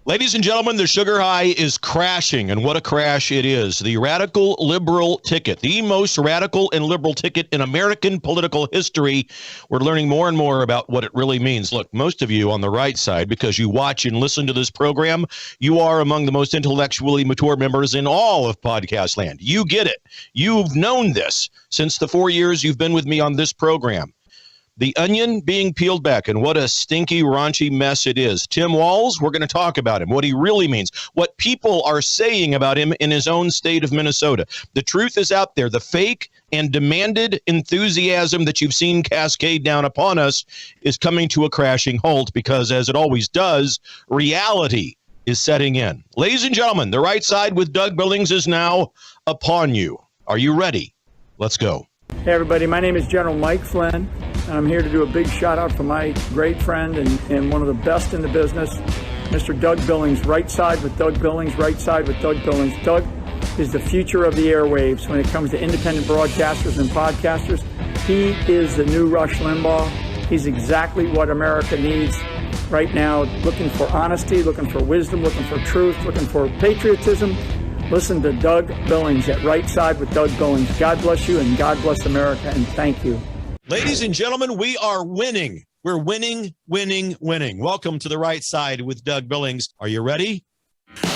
Ladies and gentlemen, the sugar high is crashing, and what a crash it is. The radical liberal ticket, the most radical and liberal ticket in American political history. We're learning more and more about what it really means. Look, most of you on the right side, because you watch and listen to this program, you are among the most intellectually mature members in all of podcast land. You get it. You've known this since the 4 years you've been with me on this program. The onion being peeled back, and what a stinky, raunchy mess it is. Tim Walz, we're going to talk about him, what he really means, what people are saying about him in his own state of Minnesota. The truth is out there. The fake and demanded enthusiasm that you've seen cascade down upon us is coming to a crashing halt because, as it always does, reality is setting in. Ladies and gentlemen, the right side with Doug Billings is now upon you. Are you ready? Let's go. Hey everybody, my name is General Mike Flynn, and I'm here to do a big shout out for my great friend and one of the best in the business, Mr. Doug Billings. Right side with Doug Billings, right side with Doug Billings. Doug is the future of the airwaves when it comes to independent broadcasters and podcasters. He is the new Rush Limbaugh. He's exactly what America needs right now, looking for honesty, looking for wisdom, looking for truth, looking for patriotism. Listen to Doug Billings at Right Side with Doug Billings. God bless you and God bless America, and thank you. Ladies and gentlemen, we are winning. We're winning, winning, winning. Welcome to the Right Side with Doug Billings. Are you ready?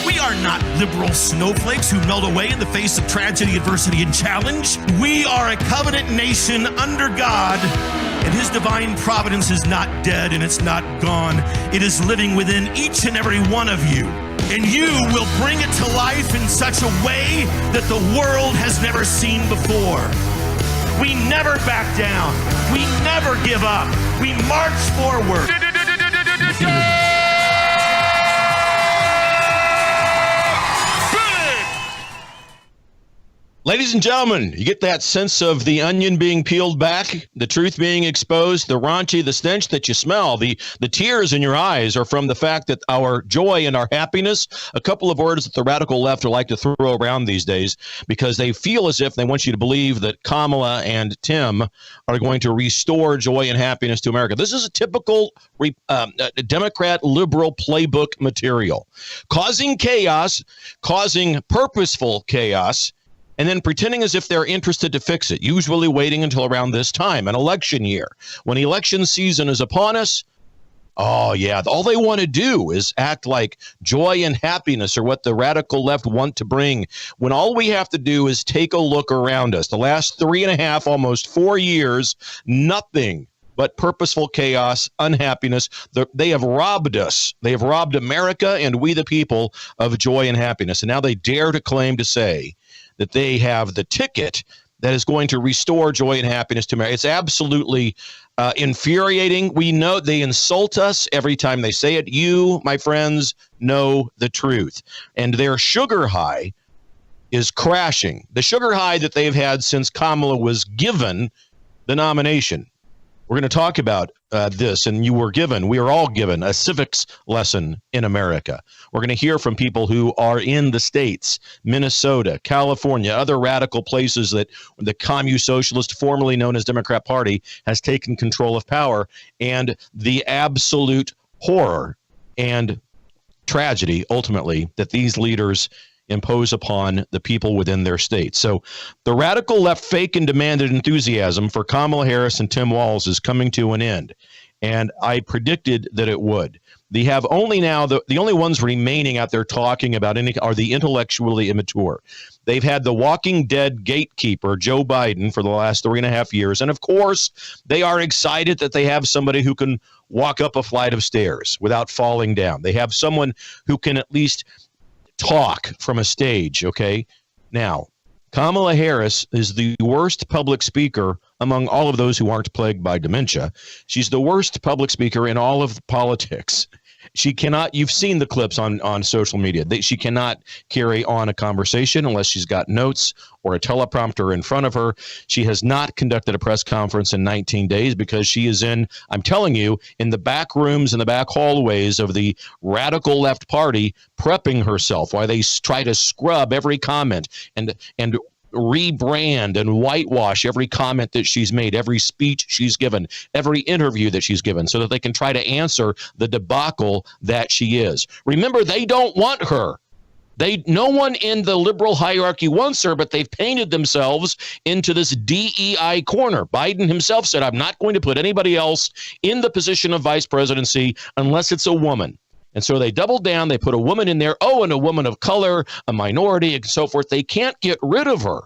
We are not liberal snowflakes who melt away in the face of tragedy, adversity, and challenge. We are a covenant nation under God, and His divine providence is not dead and it's not gone. It is living within each and every one of you. And you will bring it to life in such a way that the world has never seen before. We never back down. We never give up. We march forward. Ladies and gentlemen, you get that sense of the onion being peeled back, the truth being exposed, the raunchy, the stench that you smell, the tears in your eyes are from the fact that our joy and our happiness, a couple of words that the radical left like to throw around these days because they feel as if they want you to believe that Kamala and Tim are going to restore joy and happiness to America. This is a typical Democrat liberal playbook material, causing chaos, causing purposeful chaos, and then pretending as if they're interested to fix it, usually waiting until around this time, an election year. When election season is upon us, oh, yeah, all they want to do is act like joy and happiness are what the radical left want to bring, when all we have to do is take a look around us. The last 3.5, almost 4 years, nothing but purposeful chaos, unhappiness. They have robbed us. They have robbed America and we the people of joy and happiness. And now they dare to claim to say that they have the ticket that is going to restore joy and happiness to America. It's absolutely infuriating. We know they insult us every time they say it. You, my friends, know the truth. And their sugar high is crashing. The sugar high that they've had since Kamala was given the nomination. We're going to talk about this, and we are all given a civics lesson in America. We're going to hear from people who are in the states, Minnesota, California, other radical places that the Commusocialist, formerly known as Democrat Party, has taken control of power, and the absolute horror and tragedy, ultimately, that these leaders impose upon the people within their state. So the radical left fake and demanded enthusiasm for Kamala Harris and Tim Walz is coming to an end. And I predicted that it would. They have only now, the only ones remaining out there talking about any are the intellectually immature. They've had the walking dead gatekeeper, Joe Biden, for the last 3.5 years. And of course, they are excited that they have somebody who can walk up a flight of stairs without falling down. They have someone who can at least talk from a stage, okay? Now, Kamala Harris is the worst public speaker among all of those who aren't plagued by dementia. She's the worst public speaker in all of politics. She cannot, you've seen the clips on social media. She cannot carry on a conversation unless she's got notes or a teleprompter in front of her. She has not conducted a press conference in 19 days because she is in, I'm telling you, in the back rooms and the back hallways of the radical left party, prepping herself while they try to scrub every comment and rebrand and whitewash every comment that she's made, every speech she's given, every interview that she's given, so that they can try to answer the debacle that she is. Remember, they don't want her. No one in the liberal hierarchy wants her, but they've painted themselves into this DEI corner. Biden himself said, I'm not going to put anybody else in the position of vice presidency unless it's a woman. And so they doubled down. They put a woman in there. Oh, and a woman of color, a minority, and so forth. They can't get rid of her.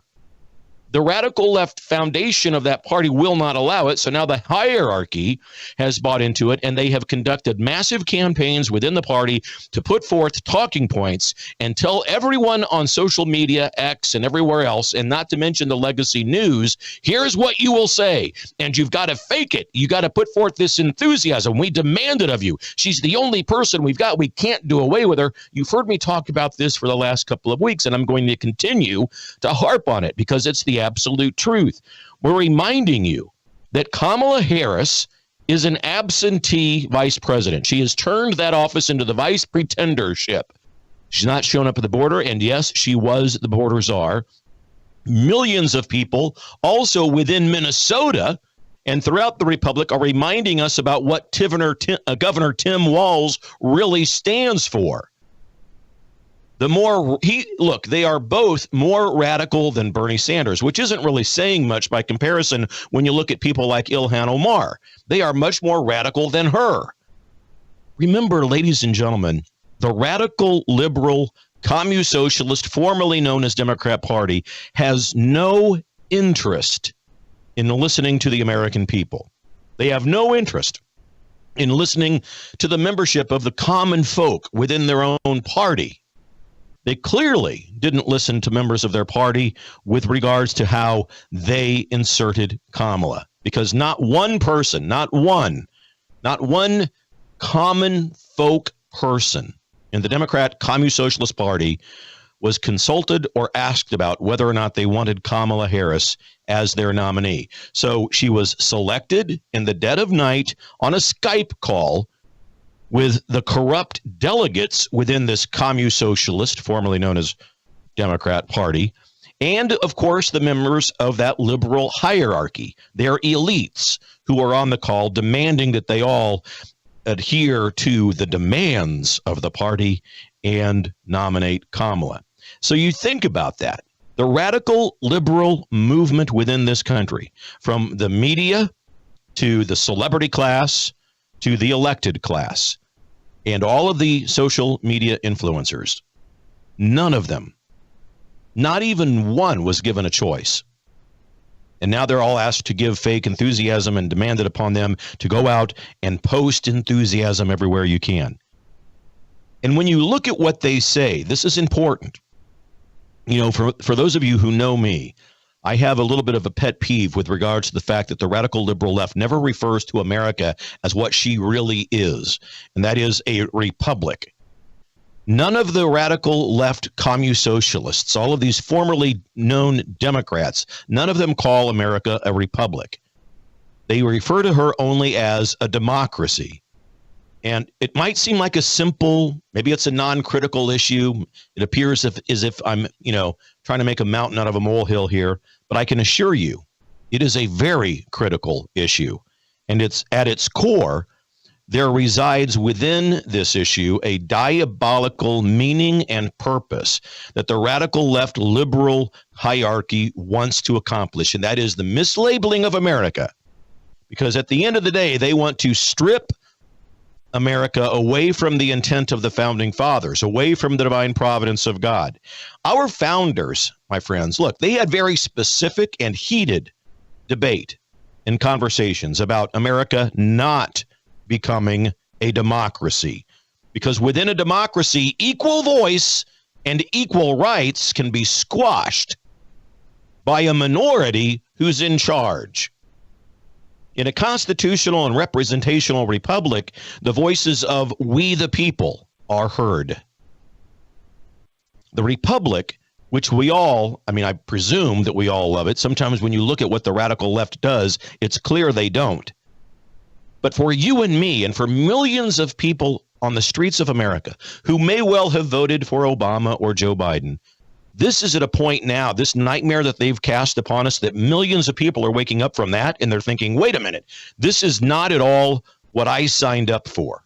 The radical left foundation of that party will not allow it. So now the hierarchy has bought into it, and they have conducted massive campaigns within the party to put forth talking points and tell everyone on social media, X, and everywhere else, and not to mention the legacy news, here's what you will say. And you've got to fake it. You got to put forth this enthusiasm. We demand it of you. She's the only person we've got. We can't do away with her. You've heard me talk about this for the last couple of weeks, and I'm going to continue to harp on it because it's the absolute truth. We're reminding you that Kamala Harris is an absentee vice president. She has turned that office into the vice pretendership. She's not shown up at the border, and yes, she was the border czar. Millions of people also within Minnesota and throughout the Republic are reminding us about what Governor Tim Walz really stands for. They are both more radical than Bernie Sanders, which isn't really saying much by comparison when you look at people like Ilhan Omar. They are much more radical than her. Remember, ladies and gentlemen, the radical liberal Commusocialist, formerly known as Democrat Party, has no interest in listening to the American people. They have no interest in listening to the membership of the common folk within their own party. They clearly didn't listen to members of their party with regards to how they inserted Kamala, because not one person, not one common folk person in the Democrat Commusocialist Party was consulted or asked about whether or not they wanted Kamala Harris as their nominee. So she was selected in the dead of night on a Skype call with the corrupt delegates within this Commusocialist, formerly known as Democrat Party, and, of course, the members of that liberal hierarchy, their elites who are on the call demanding that they all adhere to the demands of the party and nominate Kamala. So you think about that. The radical liberal movement within this country, from the media to the celebrity class to the elected class, and all of the social media influencers, none of them, not even one, was given a choice. And now they're all asked to give fake enthusiasm and demanded upon them to go out and post enthusiasm everywhere you can. And when you look at what they say, this is important. You know, for those of you who know me, I have a little bit of a pet peeve with regards to the fact that the radical liberal left never refers to America as what she really is, and that is a republic. None of the radical left Commusocialists, all of these formerly known Democrats, none of them call America a republic. They refer to her only as a democracy. And it might seem like a simple, maybe it's a non-critical issue. It appears as if I'm, trying to make a mountain out of a molehill here. But I can assure you, it is a very critical issue. And it's at its core, there resides within this issue a diabolical meaning and purpose that the radical left liberal hierarchy wants to accomplish. And that is the mislabeling of America. Because at the end of the day, they want to strip America away from the intent of the founding fathers, away from the divine providence of God. Our founders, my friends, look, they had very specific and heated debate and conversations about America not becoming a democracy. Because within a democracy, equal voice and equal rights can be squashed by a minority who's in charge. In a constitutional and representational republic, the voices of we the people are heard. The republic, which we all, I presume that we all love it. Sometimes when you look at what the radical left does, it's clear they don't. But for you and me, and for millions of people on the streets of America who may well have voted for Obama or Joe Biden, This is at a point now, this nightmare that they've cast upon us, that millions of people are waking up from that, and they're thinking, wait a minute, this is not at all what I signed up for.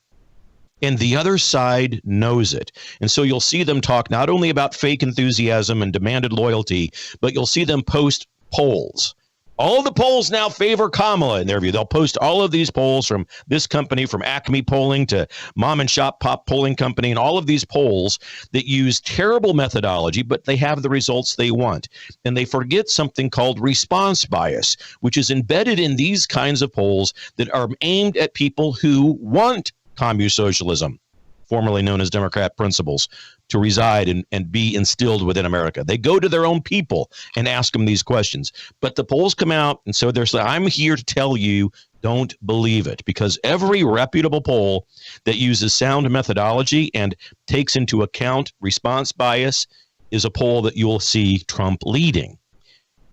And the other side knows it. And so you'll see them talk not only about fake enthusiasm and demanded loyalty, but you'll see them post polls. All the polls now favor Kamala in their view. They'll post all of these polls from this company, from Acme Polling to Mom and Shop Pop Polling Company, and all of these polls that use terrible methodology, but they have the results they want. And they forget something called response bias, which is embedded in these kinds of polls that are aimed at people who want commusocialism, formerly known as Democrat principles, to reside and be instilled within America. They go to their own people and ask them these questions. But the polls come out, and so they're saying, I'm here to tell you, don't believe it, because every reputable poll that uses sound methodology and takes into account response bias is a poll that you'll see Trump leading.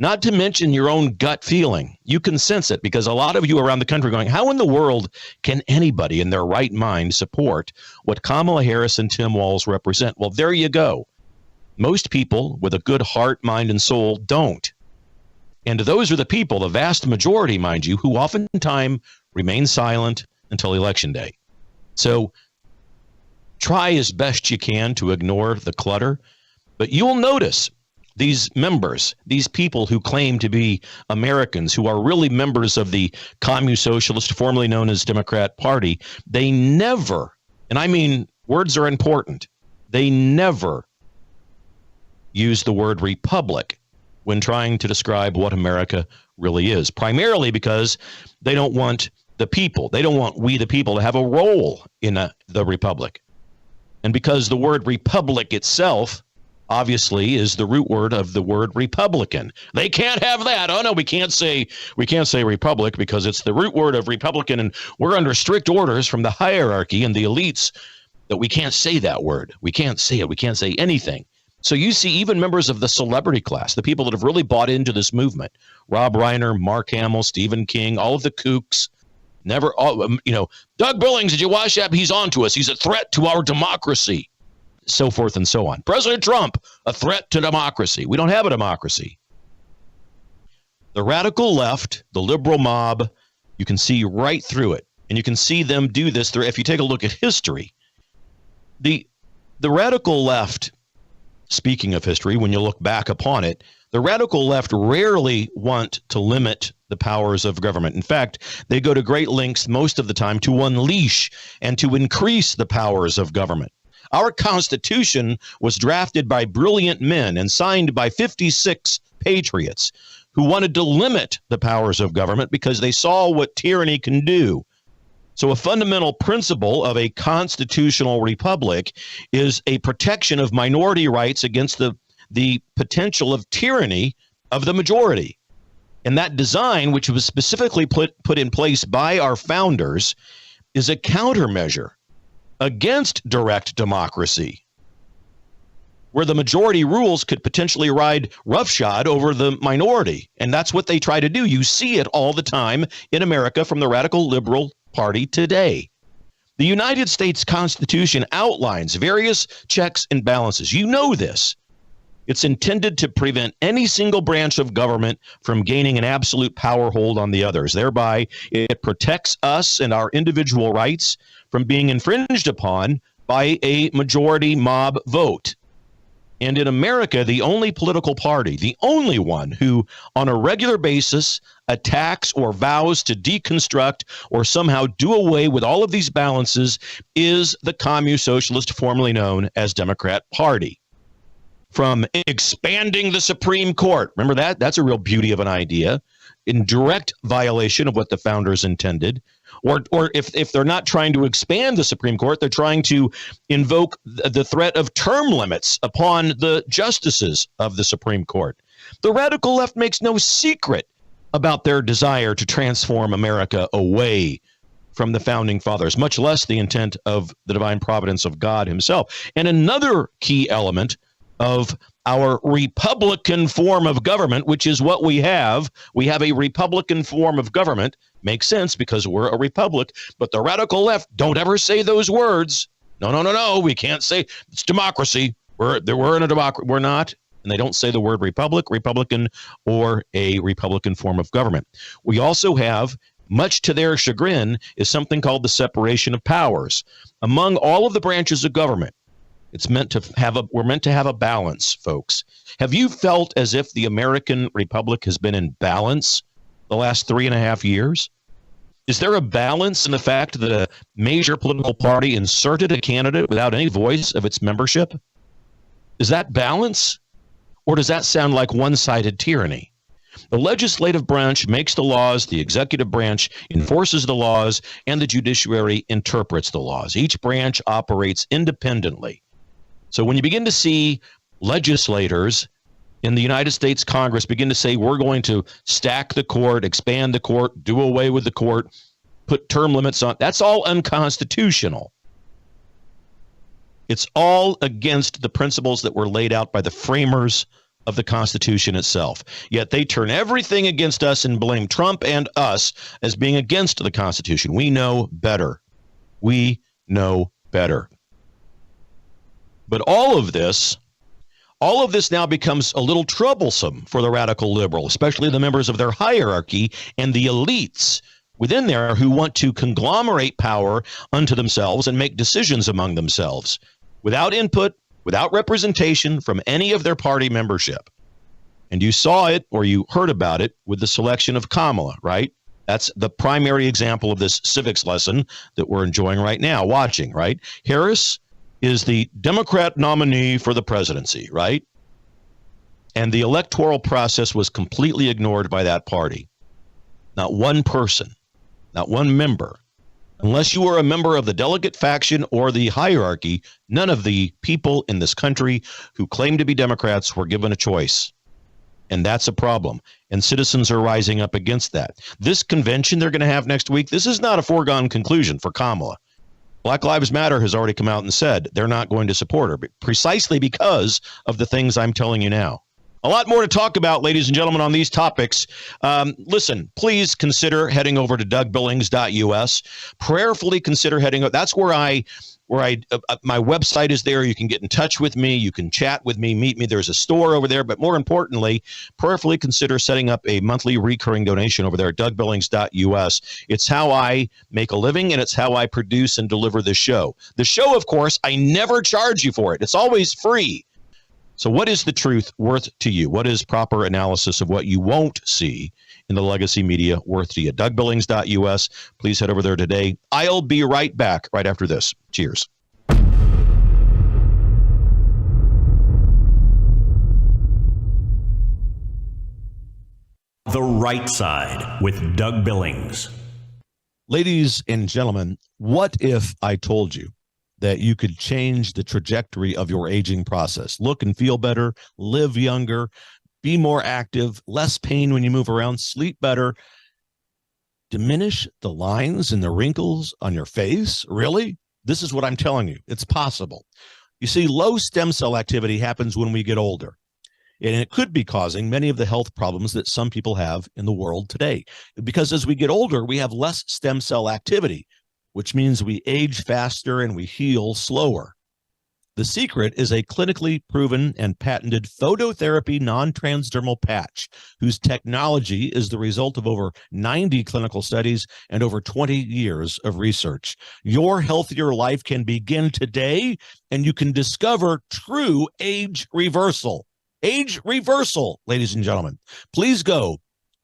Not to mention your own gut feeling. You can sense it, because a lot of you around the country are going, how in the world can anybody in their right mind support what Kamala Harris and Tim Walz represent? Well, there you go. Most people with a good heart, mind, and soul don't. And those are the people, the vast majority, mind you, who oftentimes remain silent until Election Day. So try as best you can to ignore the clutter, but you'll notice these members, these people who claim to be Americans, who are really members of the Commusocialist, formerly known as Democrat Party, they never, and I mean, words are important, they never use the word republic when trying to describe what America really is, primarily because they don't want the people, they don't want we the people to have a role in the republic. And because the word republic itself obviously is the root word of the word Republican. They can't have that. Oh no, we can't say republic because it's the root word of Republican, and we're under strict orders from the hierarchy and the elites that we can't say that word. We can't say it. We can't say anything. So you see even members of the celebrity class, the people that have really bought into this movement, Rob Reiner, Mark Hamill, Stephen King, all of the kooks, Doug Billings, did you watch that? He's on to us. He's a threat to our democracy. So forth and so on. President Trump, a threat to democracy. We don't have a democracy. The radical left, the liberal mob, you can see right through it. And you can see them do this through, if you take a look at history. The radical left, speaking of history, when you look back upon it, the radical left rarely want to limit the powers of government. In fact, they go to great lengths most of the time to unleash and to increase the powers of government. Our Constitution was drafted by brilliant men and signed by 56 patriots who wanted to limit the powers of government because they saw what tyranny can do. So a fundamental principle of a constitutional republic is a protection of minority rights against the potential of tyranny of the majority. And that design, which was specifically put in place by our founders, is a countermeasure against direct democracy, where the majority rules could potentially ride roughshod over the minority. And that's what they try to do. You see it all the time in America from the radical liberal party today. The United States Constitution outlines various checks and balances. You know this. It's intended to prevent any single branch of government from gaining an absolute power hold on the others. Thereby, it protects us and our individual rights from being infringed upon by a majority mob vote. And in America, the only political party, the only one who on a regular basis attacks or vows to deconstruct or somehow do away with all of these balances is the Commusocialist, formerly known as Democrat Party. From expanding the Supreme Court, remember that? That's a real beauty of an idea, in direct violation of what the founders intended. Or if they're not trying to expand the Supreme Court, they're trying to invoke the threat of term limits upon the justices of the Supreme Court. The radical left makes no secret about their desire to transform America away from the founding fathers, much less the intent of the divine providence of God himself. And another key element of our Republican form of government, which is what we have a Republican form of government. Makes sense because we're a republic, but the radical left don't ever say those words. No, we can't say it's democracy. We're in a democracy. We're not, and they don't say the word Republican, or a Republican form of government. We also have, much to their chagrin, is something called the separation of powers. Among all of the branches of government, we're meant to have a balance, folks. Have you felt as if the American Republic has been in balance the last 3.5 years? Is there a balance in the fact that a major political party inserted a candidate without any voice of its membership? Is that balance? Or does that sound like one-sided tyranny? The legislative branch makes the laws, the executive branch enforces the laws, and the judiciary interprets the laws. Each branch operates independently. So when you begin to see legislators in the United States Congress begin to say, we're going to stack the court, expand the court, do away with the court, put term limits on, that's all unconstitutional. It's all against the principles that were laid out by the framers of the Constitution itself. Yet they turn everything against us and blame Trump and us as being against the Constitution. We know better. We know better. But all of this now becomes a little troublesome for the radical liberal, especially the members of their hierarchy and the elites within there who want to conglomerate power unto themselves and make decisions among themselves without input, without representation from any of their party membership. And you saw it, or you heard about it, with the selection of Kamala, right? That's the primary example of this civics lesson that we're enjoying right now, watching, right? Harris is the Democrat nominee for the presidency, right? And the electoral process was completely ignored by that party. Not one person, not one member. Unless you were a member of the delegate faction or the hierarchy, none of the people in this country who claim to be Democrats were given a choice. And that's a problem. And citizens are rising up against that. This convention they're going to have next week, this is not a foregone conclusion for Kamala. Black Lives Matter has already come out and said they're not going to support her, precisely because of the things I'm telling you now. A lot more to talk about, ladies and gentlemen, on these topics. Listen, please consider heading over to DougBillings.us. Prayerfully consider heading over. That's where my website is there. You can get in touch with me. You can chat with me, meet me. There's a store over there. But more importantly, prayerfully consider setting up a monthly recurring donation over there at DougBillings.us. It's how I make a living, and it's how I produce and deliver the show. The show, of course, I never charge you for it. It's always free. So what is the truth worth to you? What is proper analysis of what you won't see in the legacy media worth to you? DougBillings.us. Please head over there today. I'll be right back right after this. Cheers. The Right Side with Doug Billings. Ladies and gentlemen, what if I told you that you could change the trajectory of your aging process? Look and feel better, live younger, be more active, less pain when you move around, sleep better, diminish the lines and the wrinkles on your face? Really? This is what I'm telling you. It's possible. You see, low stem cell activity happens when we get older, and it could be causing many of the health problems that some people have in the world today. Because as we get older, we have less stem cell activity, which means we age faster and we heal slower. The secret is a clinically proven and patented phototherapy non-transdermal patch, whose technology is the result of over 90 clinical studies and over 20 years of research. Your healthier life can begin today, and you can discover true age reversal. Age reversal, ladies and gentlemen. Please go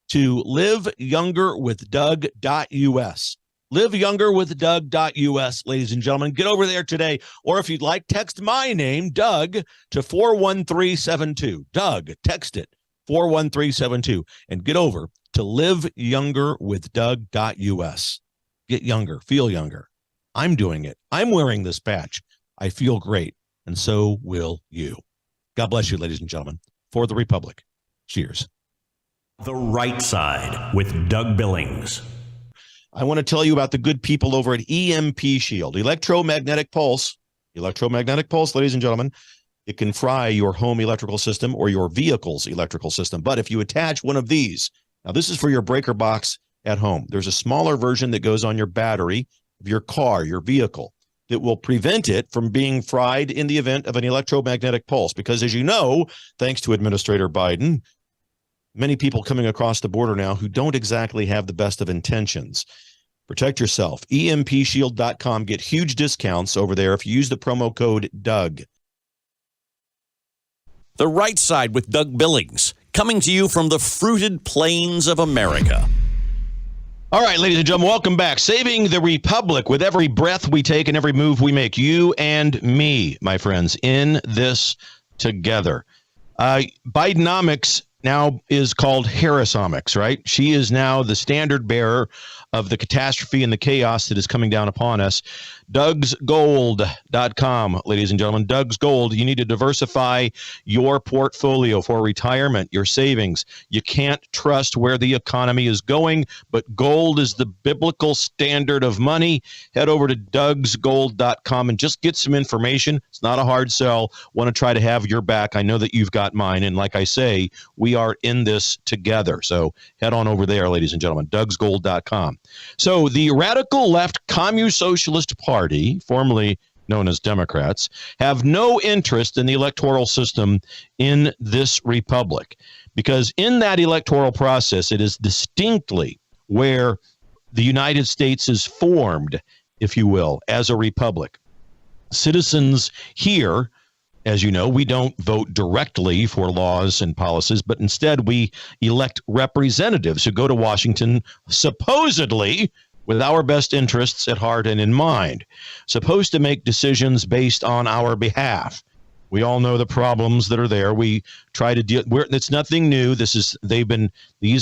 to liveyoungerwithdoug.us. liveyoungerwithdoug.us, ladies and gentlemen. Get over there today. Or if you'd like, text my name, Doug, to 41372. Doug, text it, 41372. And get over to liveyoungerwithdoug.us. Get younger, feel younger. I'm doing it. I'm wearing this patch. I feel great. And so will you. God bless you, ladies and gentlemen. For the Republic. Cheers. The Right Side with Doug Billings. I want to tell you about the good people over at EMP Shield, electromagnetic pulse, ladies and gentlemen. It can fry your home electrical system or your vehicle's electrical system. But if you attach one of these, now this is for your breaker box at home. There's a smaller version that goes on your battery of your car, your vehicle. that will prevent it from being fried in the event of an electromagnetic pulse. Because as you know, thanks to Administrator Biden, many people coming across the border now who don't exactly have the best of intentions. Protect yourself. EMPshield.com. Get huge discounts over there if you use the promo code Doug. The Right Side with Doug Billings, coming to you from the fruited plains of America. All right, ladies and gentlemen, welcome back. Saving the Republic with every breath we take and every move we make. You and me, my friends, in this together. Bidenomics now is called Harrisomics, right? She is now the standard bearer of the catastrophe and the chaos that is coming down upon us. DougsGold.com, ladies and gentlemen. Doug's Gold. You need to diversify your portfolio for retirement, your savings. You can't trust where the economy is going, but gold is the biblical standard of money. Head over to DougsGold.com and just get some information. It's not a hard sell. Want to try to have your back. I know that you've got mine. And like I say, we are in this together. So head on over there, ladies and gentlemen. DougsGold.com. So the radical left Commusocialist Party, formerly known as Democrats, have no interest in the electoral system in this republic, because in that electoral process, it is distinctly where the United States is formed, if you will, as a republic. Citizens here, as you know, we don't vote directly for laws and policies, but instead we elect representatives who go to Washington supposedly with our best interests at heart and in mind, supposed to make decisions based on our behalf. We all know the problems that are there. We try to deal. It's nothing new. These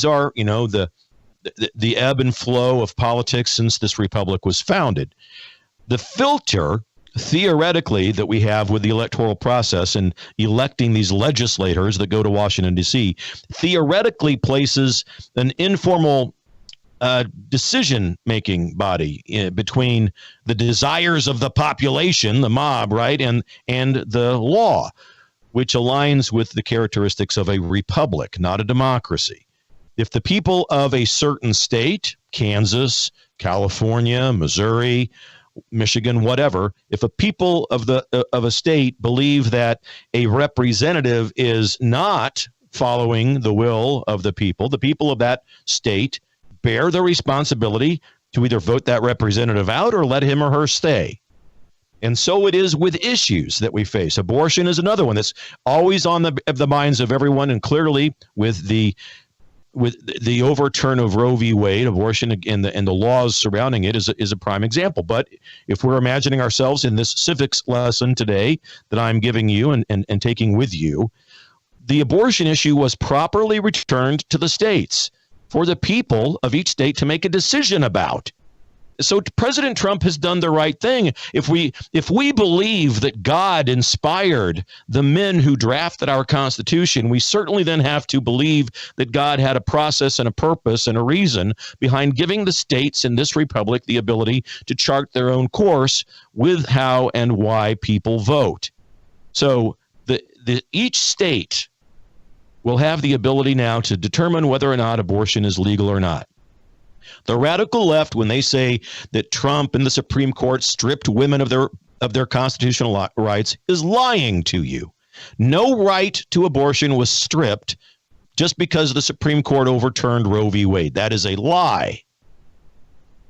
are, you know, the ebb and flow of politics since this republic was founded. The filter, theoretically, that we have with the electoral process and electing these legislators that go to Washington, D.C., theoretically places an informal decision-making body between the desires of the population, the mob, right, and the law, which aligns with the characteristics of a republic, not a democracy. If the people of a certain state, Kansas, California, Missouri, Michigan, whatever, if a people of a state believe that a representative is not following the will of the people of that state bear the responsibility to either vote that representative out or let him or her stay. And so it is with issues that we face. Abortion is another one that's always on the minds of everyone, and clearly with the overturn of Roe v. Wade, abortion and the laws surrounding it is a prime example. But if we're imagining ourselves in this civics lesson today that I'm giving you and taking with you, the abortion issue was properly returned to the states for the people of each state to make a decision about. So President Trump has done the right thing. If we believe that God inspired the men who drafted our Constitution, we certainly then have to believe that God had a process and a purpose and a reason behind giving the states in this republic the ability to chart their own course with how and why people vote. So each state will have the ability now to determine whether or not abortion is legal or not. The radical left, when they say that Trump and the Supreme Court stripped women of their constitutional rights, is lying to you. No right to abortion was stripped just because the Supreme Court overturned Roe v. Wade. That is a lie.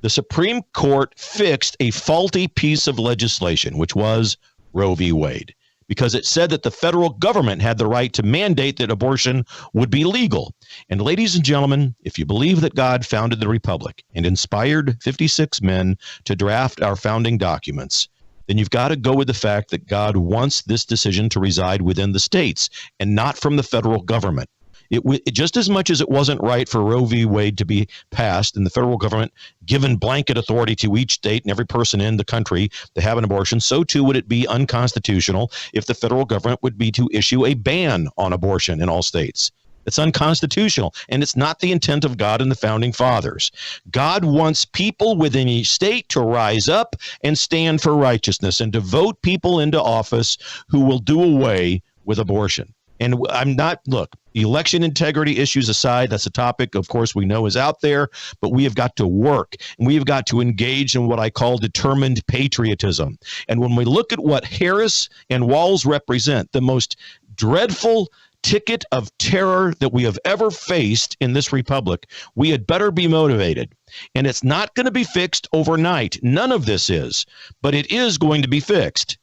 The Supreme Court fixed a faulty piece of legislation, which was Roe v. Wade, because it said that the federal government had the right to mandate that abortion would be legal. And ladies and gentlemen, if you believe that God founded the republic and inspired 56 men to draft our founding documents, then you've got to go with the fact that God wants this decision to reside within the states and not from the federal government. It just as much as it wasn't right for Roe v. Wade to be passed and the federal government given blanket authority to each state and every person in the country to have an abortion, so too would it be unconstitutional if the federal government would be to issue a ban on abortion in all states. It's unconstitutional, and it's not the intent of God and the founding fathers. God wants people within each state to rise up and stand for righteousness and to vote people into office who will do away with abortion. And I'm not, look, election integrity issues aside, that's a topic, of course, we know is out there, but we have got to work and we have got to engage in what I call determined patriotism. And when we look at what Harris and Walz represent, the most dreadful ticket of terror that we have ever faced in this republic, we had better be motivated. And it's not going to be fixed overnight. None of this is, but it is going to be fixed.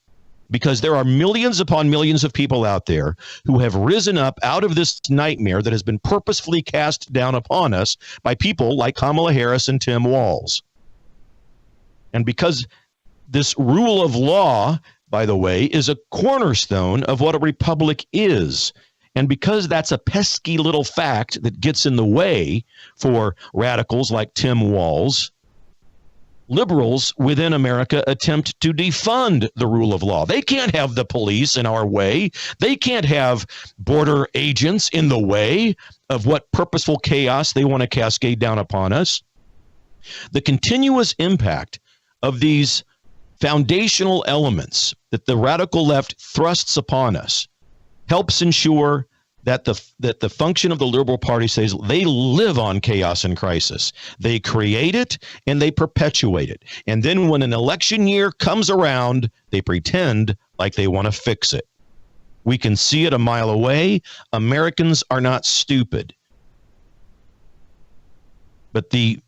Because there are millions upon millions of people out there who have risen up out of this nightmare that has been purposefully cast down upon us by people like Kamala Harris and Tim Walz. And because this rule of law, by the way, is a cornerstone of what a republic is, and because that's a pesky little fact that gets in the way for radicals like Tim Walz, liberals within America attempt to defund the rule of law. They can't have the police in our way. They can't have border agents in the way of what purposeful chaos they want to cascade down upon us. The continuous impact of these foundational elements that the radical left thrusts upon us helps ensure that the function of the Liberal Party says they live on chaos and crisis. They create it and they perpetuate it. And then when an election year comes around, they pretend like they want to fix it. We can see it a mile away. Americans are not stupid. But the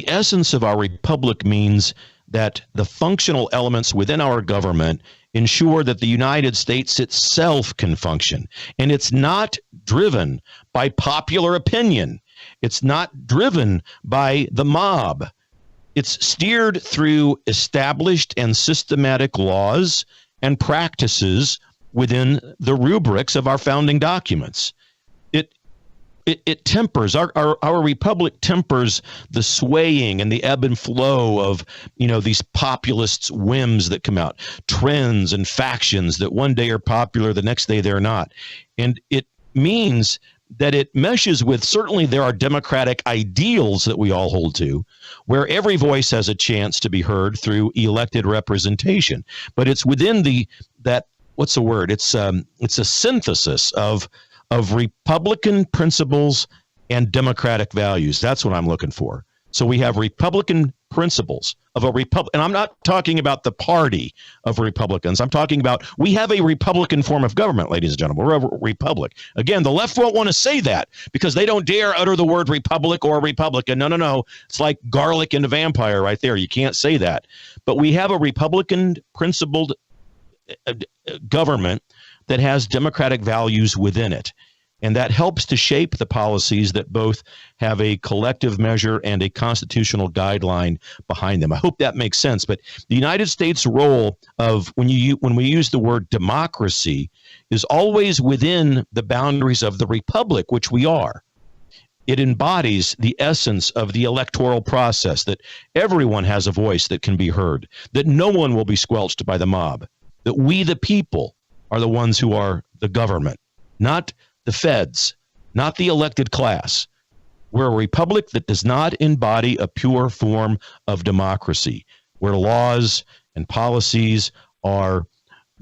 essence of our republic means that the functional elements within our government ensure that the United States itself can function. And it's not driven by popular opinion. It's not driven by the mob. It's steered through established and systematic laws and practices within the rubrics of our founding documents. It tempers, our republic tempers the swaying and the ebb and flow of, these populists' whims that come out, trends and factions that one day are popular, the next day they're not. And it means that it meshes with, certainly there are democratic ideals that we all hold to, where every voice has a chance to be heard through elected representation. But it's within what's the word? It's a synthesis of Republican principles and democratic values. That's what I'm looking for. So we have Republican principles of a republic, and I'm not talking about the party of Republicans. I'm talking about we have a Republican form of government, ladies and gentlemen. We're a republic. Again, the left won't want to say that because they don't dare utter the word republic or Republican. No. It's like garlic and a vampire right there. You can't say that. But we have a Republican principled government that has democratic values within it. And that helps to shape the policies that both have a collective measure and a constitutional guideline behind them. I hope that makes sense. But the United States' role of when we use the word democracy is always within the boundaries of the republic, which we are. It embodies the essence of the electoral process, that everyone has a voice that can be heard, that no one will be squelched by the mob, that we the people are the ones who are the government, not the feds, not the elected class. We're a republic that does not embody a pure form of democracy, where laws and policies are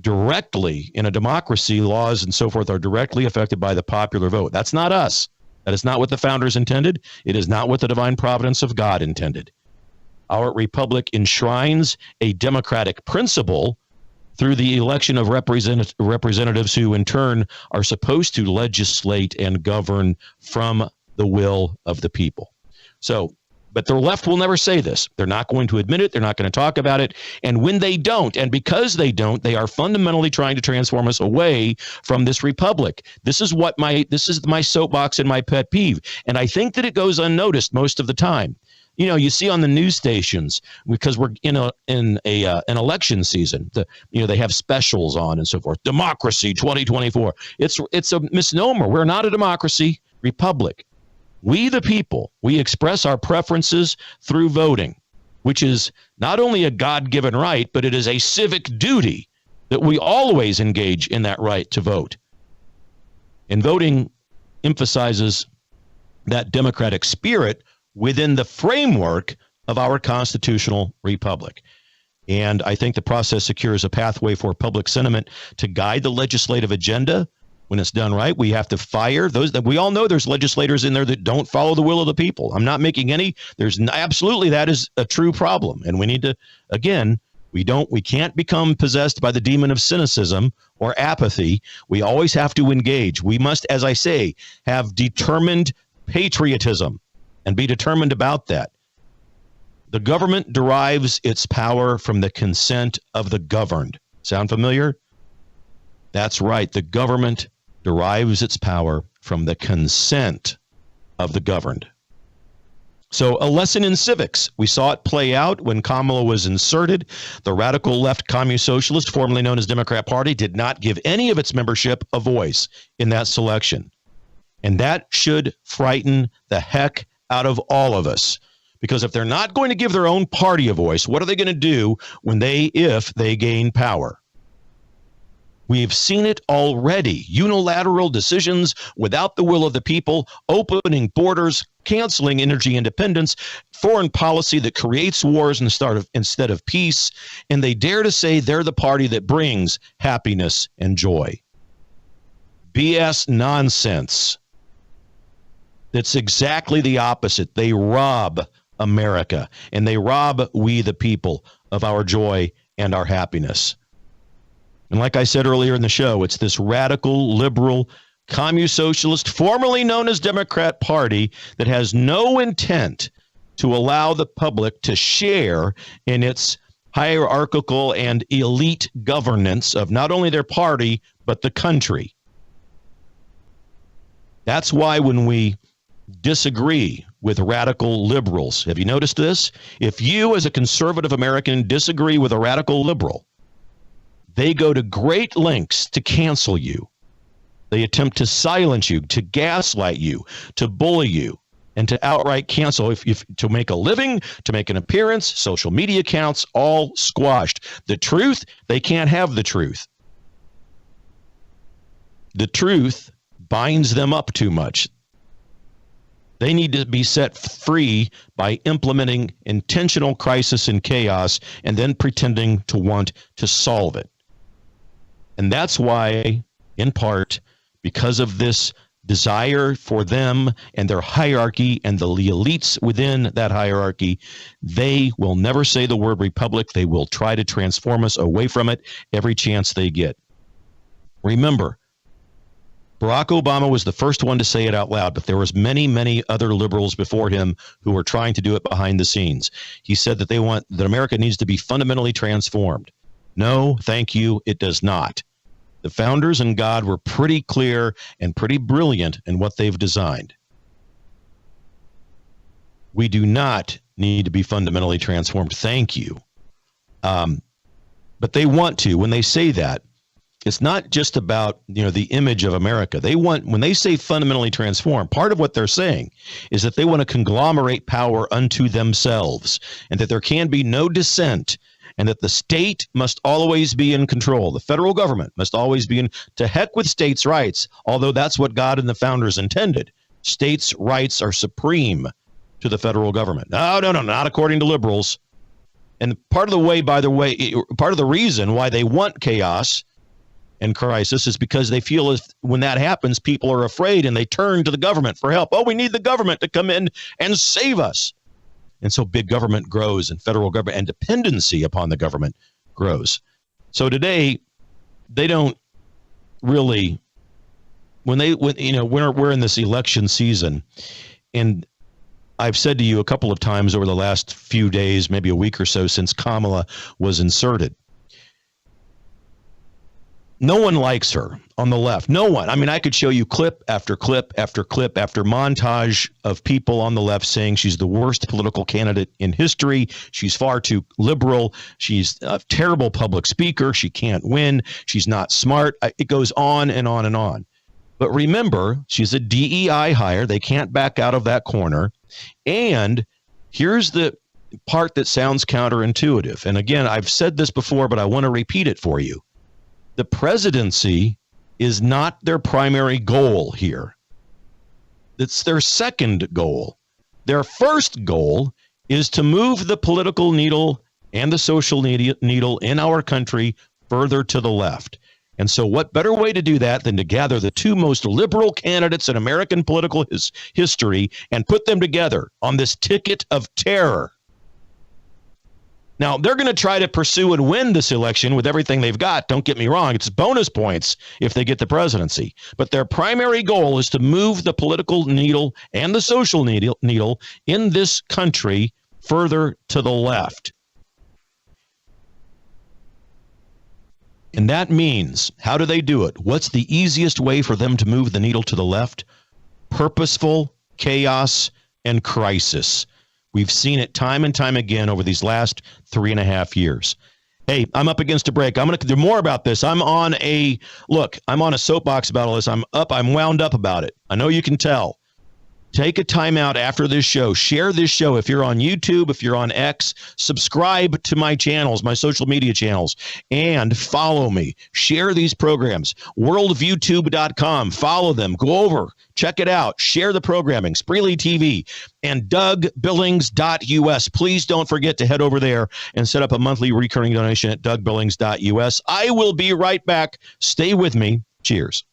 directly, in a democracy, laws and so forth are directly affected by the popular vote. That's not us. That is not what the founders intended. It is not what the divine providence of God intended. Our republic enshrines a democratic principle through the election of representatives who in turn are supposed to legislate and govern from the will of the people. So, but the left will never say this. They're not going to admit it. They're not going to talk about it. And when they don't, and because they don't, they are fundamentally trying to transform us away from this republic. This is my soapbox and my pet peeve. And I think that it goes unnoticed most of the time. You see on the news stations, because we're in an election season, they have specials on and so forth. Democracy 2024. It's a misnomer. We're not a democracy. Republic. We the people, we express our preferences through voting, which is not only a God-given right, but it is a civic duty that we always engage in that right to vote. And voting emphasizes that democratic spirit within the framework of our constitutional republic. And I think the process secures a pathway for public sentiment to guide the legislative agenda When it's done right, we have to fire those that we all know there's legislators in there that don't follow the will of the people. I'm not making any. Absolutely, that is a true problem. And we need to, again, we can't become possessed by the demon of cynicism or apathy. We always have to engage. We must, as I say, have determined patriotism and be determined about that. The government derives its power from the consent of the governed. Sound familiar? That's right. The government derives its power from the consent of the governed. So a lesson in civics. We saw it play out when Kamala was inserted. The radical left Commusocialist, formerly known as Democrat Party, did not give any of its membership a voice in that selection. And that should frighten the heck out of all of us. Because if they're not going to give their own party a voice, what are they going to do if they gain power? We've seen it already. Unilateral decisions without the will of the people, opening borders, canceling energy independence, foreign policy that creates wars instead of peace, and they dare to say they're the party that brings happiness and joy. BS nonsense. That's exactly the opposite. They rob America, and they rob we the people of our joy and our happiness. And like I said earlier in the show, it's this radical, liberal, Commusocialist, formerly known as Democrat Party, that has no intent to allow the public to share in its hierarchical and elite governance of not only their party, but the country. That's why when we disagree with radical liberals, have you noticed this? If you, as a conservative American, disagree with a radical liberal, they go to great lengths to cancel you. They attempt to silence you, to gaslight you, to bully you, and to outright cancel. If to make a living, to make an appearance, social media accounts, all squashed. The truth, they can't have the truth. The truth binds them up too much. They need to be set free by implementing intentional crisis and chaos and then pretending to want to solve it. And that's why, in part, because of this desire for them and their hierarchy and the elites within that hierarchy, they will never say the word republic. They will try to transform us away from it every chance they get. Remember, Barack Obama was the first one to say it out loud, but there was many, many other liberals before him who were trying to do it behind the scenes. He said that that America needs to be fundamentally transformed. No, thank you, it does not. The founders and God were pretty clear and pretty brilliant in what they've designed. We do not need to be fundamentally transformed. Thank you. But they want to. When they say that, it's not just about, the image of America. When they say fundamentally transform, part of what they're saying is that they want to conglomerate power unto themselves, and that there can be no dissent, and that the state must always be in control. The federal government must always be to heck with states' rights, although that's what God and the founders intended. States' rights are supreme to the federal government. No, not according to liberals. And part of the reason why they want chaos and crisis is because they feel as when that happens, people are afraid and they turn to the government for help. Oh, we need the government to come in and save us. And so big government grows, and federal government and dependency upon the government grows. So today, they don't really, we're in this election season, and I've said to you a couple of times over the last few days, maybe a week or so since Kamala was inserted, no one likes her on the left. No one. I mean, I could show you clip after clip after clip after montage of people on the left saying she's the worst political candidate in history. She's far too liberal. She's a terrible public speaker. She can't win. She's not smart. It goes on and on and on. But remember, she's a DEI hire. They can't back out of that corner. And here's the part that sounds counterintuitive. And again, I've said this before, but I want to repeat it for you. The presidency is not their primary goal here. It's their second goal. Their first goal is to move the political needle and the social needle in our country further to the left. And so what better way to do that than to gather the two most liberal candidates in American political history and put them together on this ticket of terror? Now, they're going to try to pursue and win this election with everything they've got. Don't get me wrong. It's bonus points if they get the presidency. But their primary goal is to move the political needle and the social needle in this country further to the left. And that means, how do they do it? What's the easiest way for them to move the needle to the left? Purposeful chaos and crisis. We've seen it time and time again over these last 3.5 years. Hey, I'm up against a break. I'm going to do more about this. I'm on a soapbox about all this. I'm wound up about it. I know you can tell. Take a time out after this show. Share this show. If you're on YouTube, if you're on X, subscribe to my channels, my social media channels, and follow me. Share these programs. WorldViewTube.com. Follow them. Go over. Check it out. Share the programming. Spreely TV and DougBillings.us. Please don't forget to head over there and set up a monthly recurring donation at DougBillings.us. I will be right back. Stay with me. Cheers.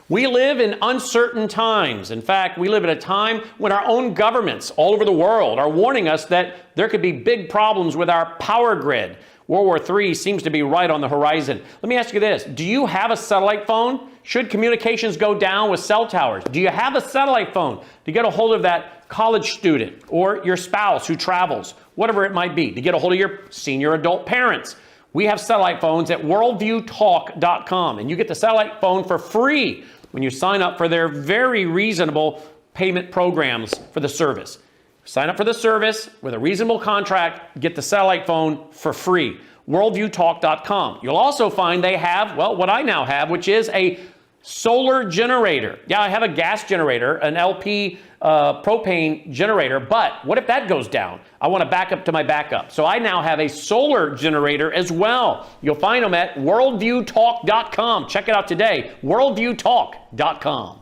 We live in uncertain times. In fact, we live at a time when our own governments all over the world are warning us that there could be big problems with our power grid. World War III seems to be right on the horizon. Let me ask you this. Do you have a satellite phone? Should communications go down with cell towers? Do you have a satellite phone to get a hold of that college student or your spouse who travels, whatever it might be, to get a hold of your senior adult parents? We have satellite phones at worldviewtalk.com, and you get the satellite phone for free when you sign up for their very reasonable payment programs for the service. Sign up for the service with a reasonable contract, get the satellite phone for free. Worldviewtalk.com. You'll also find they have, well, what I now have, which is a solar generator. Yeah, I have a gas generator, an LP propane generator, but what if that goes down? I want to back up to my backup. So I now have a solar generator as well. You'll find them at worldviewtalk.com. Check it out today, worldviewtalk.com.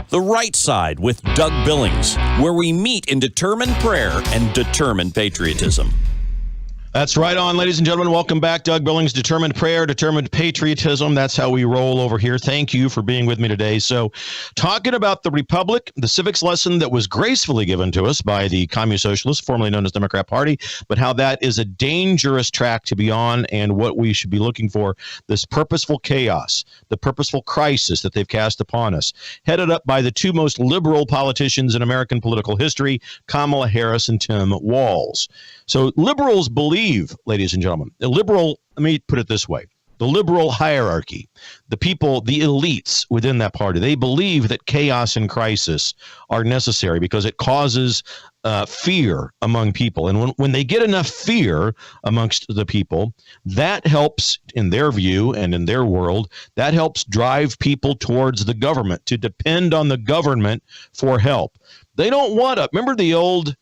The Right Side with Doug Billings, where we meet in determined prayer and determined patriotism. That's right on, ladies and gentlemen. Welcome back. Doug Billings, determined prayer, determined patriotism. That's how we roll over here. Thank you for being with me today. So, talking about the Republic, the civics lesson that was gracefully given to us by the Commusocialist, formerly known as Democrat Party, but how that is a dangerous track to be on and what we should be looking for, this purposeful chaos, the purposeful crisis that they've cast upon us, headed up by the two most liberal politicians in American political history, Kamala Harris and Tim Walz. So liberals believe, ladies and gentlemen, let me put it this way, the liberal hierarchy, the people, the elites within that party, they believe that chaos and crisis are necessary because it causes fear among people. And when they get enough fear amongst the people, that helps, in their view and in their world, that helps drive people towards the government, to depend on the government for help. They don't want to, remember the old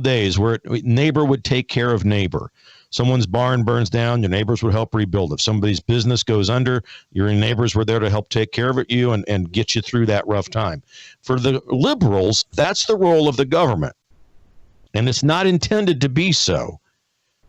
days where neighbor would take care of neighbor. Someone's barn burns down, your neighbors would help rebuild. If somebody's business goes under, your neighbors were there to help take care of you and get you through that rough time. For the liberals, that's the role of the government. And it's not intended to be so,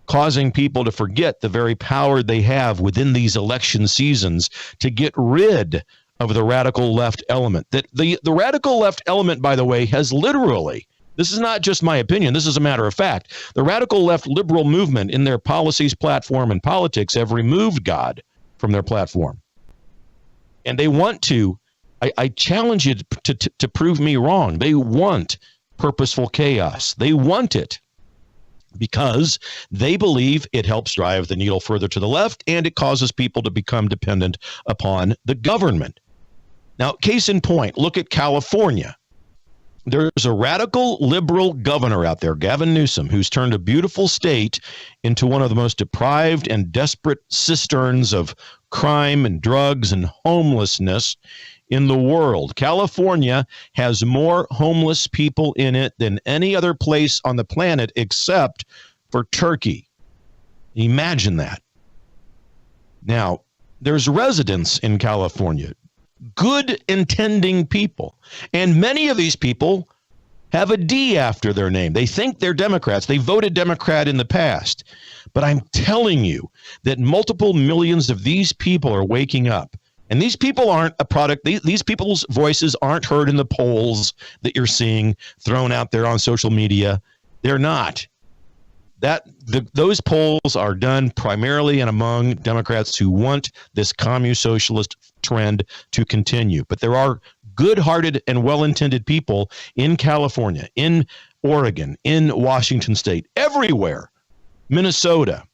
causing people to forget the very power they have within these election seasons to get rid of the radical left element. That the radical left element, by the way, has literally This is not just my opinion. This is a matter of fact. The radical left liberal movement in their policies, platform, and politics have removed God from their platform. And they want to, I challenge you to prove me wrong. They want purposeful chaos. They want it because they believe it helps drive the needle further to the left and it causes people to become dependent upon the government. Now, case in point, look at California. There's a radical liberal governor out there, Gavin Newsom, who's turned a beautiful state into one of the most deprived and desperate cisterns of crime and drugs and homelessness in the world. California has more homeless people in it than any other place on the planet except for Turkey. Imagine that. Now, there's residents in California, good intending people. And many of these people have a D after their name. They think they're Democrats. They voted Democrat in the past. But I'm telling you that multiple millions of these people are waking up. And these people aren't a product. These people's voices aren't heard in the polls that you're seeing thrown out there on social media. They're not. Those polls are done primarily and among Democrats who want this commusocialist trend to continue. But there are good-hearted and well-intended people in California, in Oregon, in Washington State, everywhere, Minnesota,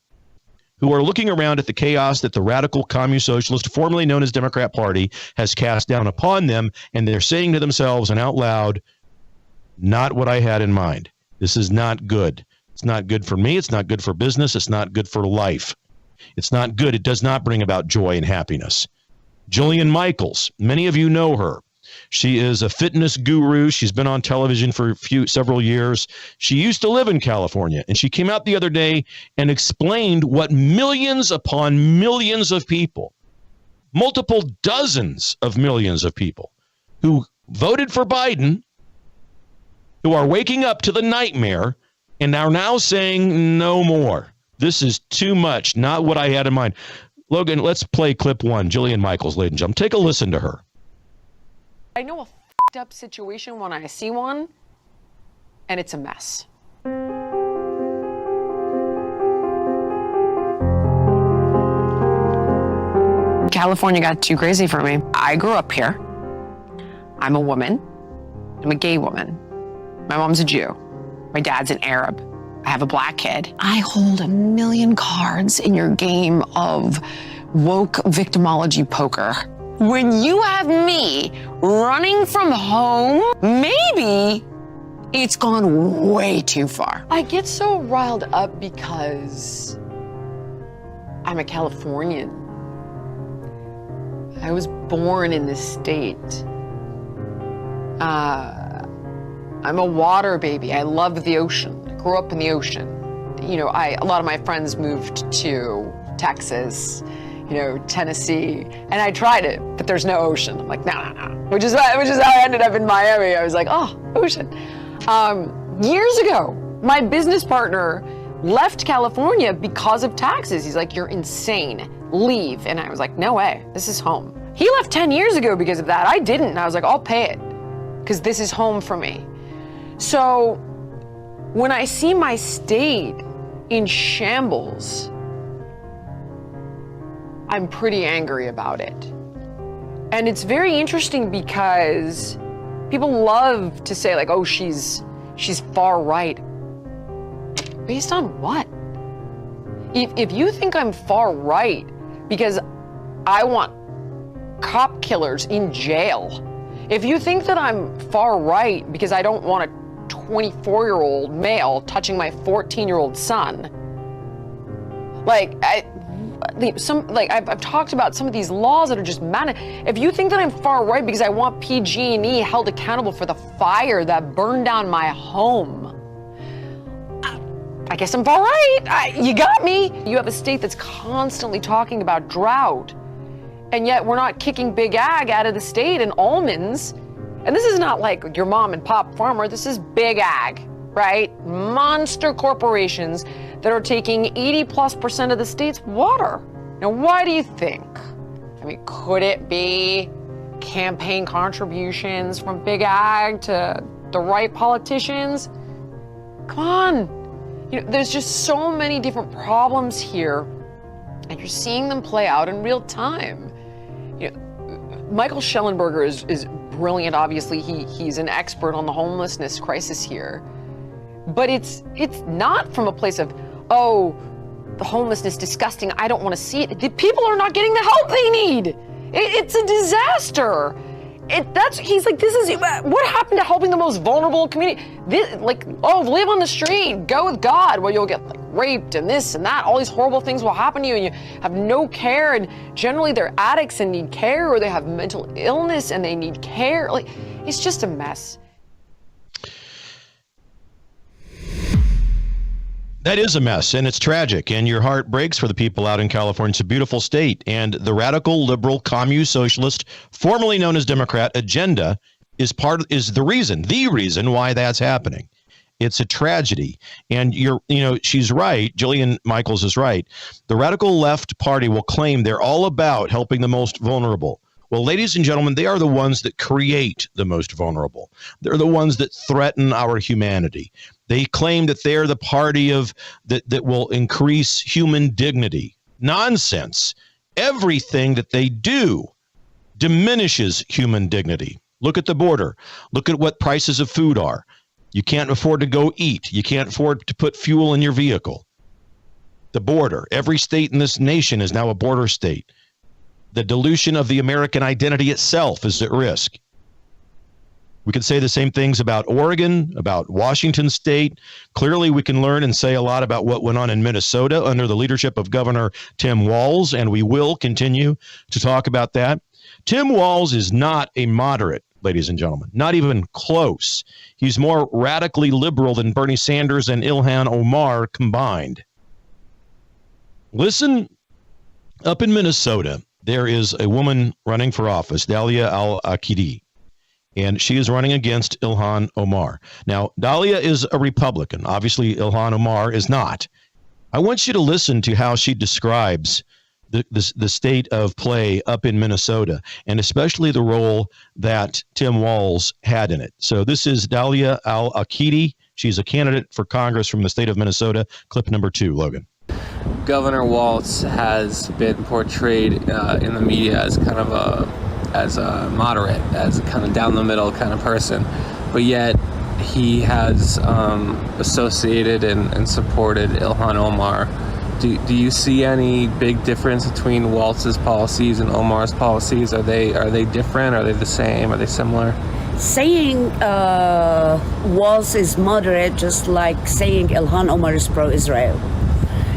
who are looking around at the chaos that the radical commusocialist, formerly known as Democrat Party, has cast down upon them, and they're saying to themselves and out loud, not what I had in mind. This is not good. It's not good for me. It's not good for business. It's not good for life. It's not good. It does not bring about joy and happiness. Jillian Michaels, many of you know her. She is a fitness guru. She's been on television for several years. She used to live in California, and she came out the other day and explained what millions upon millions of people, multiple dozens of millions of people who voted for Biden, who are waking up to the nightmare and are now saying no more. This is too much, not what I had in mind. Logan, let's play clip one. Jillian Michaels, ladies and gentlemen. Take a listen to her. I know a f***ed up situation when I see one, and it's a mess. California got too crazy for me. I grew up here. I'm a woman. I'm a gay woman. My mom's a Jew. My dad's an Arab. I have a black kid. I hold a million cards in your game of woke victimology poker. When you have me running from home, maybe it's gone way too far. I get so riled up because I'm a Californian. I was born in this state. I'm a water baby. I love the ocean. I grew up in the ocean. You know, a lot of my friends moved to Texas, Tennessee, and I tried it, but there's no ocean. I'm like, no. Which is how I ended up in Miami. I was like, oh, ocean. Years ago, my business partner left California because of taxes. He's like, you're insane, leave. And I was like, no way, this is home. He left 10 years ago because of that. I didn't, and I was like, I'll pay it, because this is home for me. So when I see my state in shambles, I'm pretty angry about it. And it's very interesting because people love to say like, oh, she's far right. Based on what? If you think I'm far right because I want cop killers in jail, if you think that I'm far right because I don't want a 24-year-old male touching my 14-year-old son, I've talked about some of these laws that are just mad. If you think that I'm far right because I want PG&E held accountable for the fire that burned down my home, I guess I'm far right. You got me. You have a state that's constantly talking about drought, and yet we're not kicking big ag out of the state and almonds. And this is not like your mom and pop farmer. This is big ag, right? Monster corporations that are taking 80+% of the state's water. Now, why do you think? I mean, could it be campaign contributions from big ag to the right politicians. Come on. There's just so many different problems here, and you're seeing them play out in real time. Michael Schellenberger is brilliant. Obviously, he's an expert on the homelessness crisis here, but it's not from a place of, oh, the homelessness is disgusting, I don't want to see it. The people are not getting the help they need. It's a disaster. He's like, this is what happened to helping the most vulnerable community. Live on the street, go with God, where you'll get raped and this and that. All these horrible things will happen to you, and you have no care. And generally, they're addicts and need care, or they have mental illness and they need care. It's just a mess. That is a mess, and it's tragic, and your heart breaks for the people out in California. It's a beautiful state, and the radical liberal Commusocialist, formerly known as Democrat, agenda is the reason why that's happening. It's a tragedy, and she's right. Jillian Michaels is right. The radical left party will claim they're all about helping the most vulnerable. Well, ladies and gentlemen, they are the ones that create the most vulnerable. They're the ones that threaten our humanity. They claim that they're the party that will increase human dignity. Nonsense. Everything that they do diminishes human dignity. Look at the border. Look at what prices of food are. You can't afford to go eat. You can't afford to put fuel in your vehicle. The border. Every state in this nation is now a border state. The dilution of the American identity itself is at risk. We could say the same things about Oregon, about Washington State. Clearly, we can learn and say a lot about what went on in Minnesota under the leadership of Governor Tim Walz, and we will continue to talk about that. Tim Walz is not a moderate, ladies and gentlemen, not even close. He's more radically liberal than Bernie Sanders and Ilhan Omar combined. Listen, up in Minnesota, there is a woman running for office, Dalia Al-Akidi, and she is running against Ilhan Omar. Now, Dalia is a Republican. Obviously, Ilhan Omar is not. I want you to listen to how she describes the state of play up in Minnesota, and especially the role that Tim Walz had in it. So this is Dalia Al-Akidi. She's a candidate for Congress from the state of Minnesota. Clip number 2, Logan. Governor Walz has been portrayed in the media as kind of a moderate, as a kind of down the middle kind of person, but yet he has associated and supported Ilhan Omar. Do you see any big difference between Walz's policies and Omar's policies? Are they different? Are they the same? Are they similar? Saying Walz is moderate, just like saying Ilhan Omar is pro-Israel.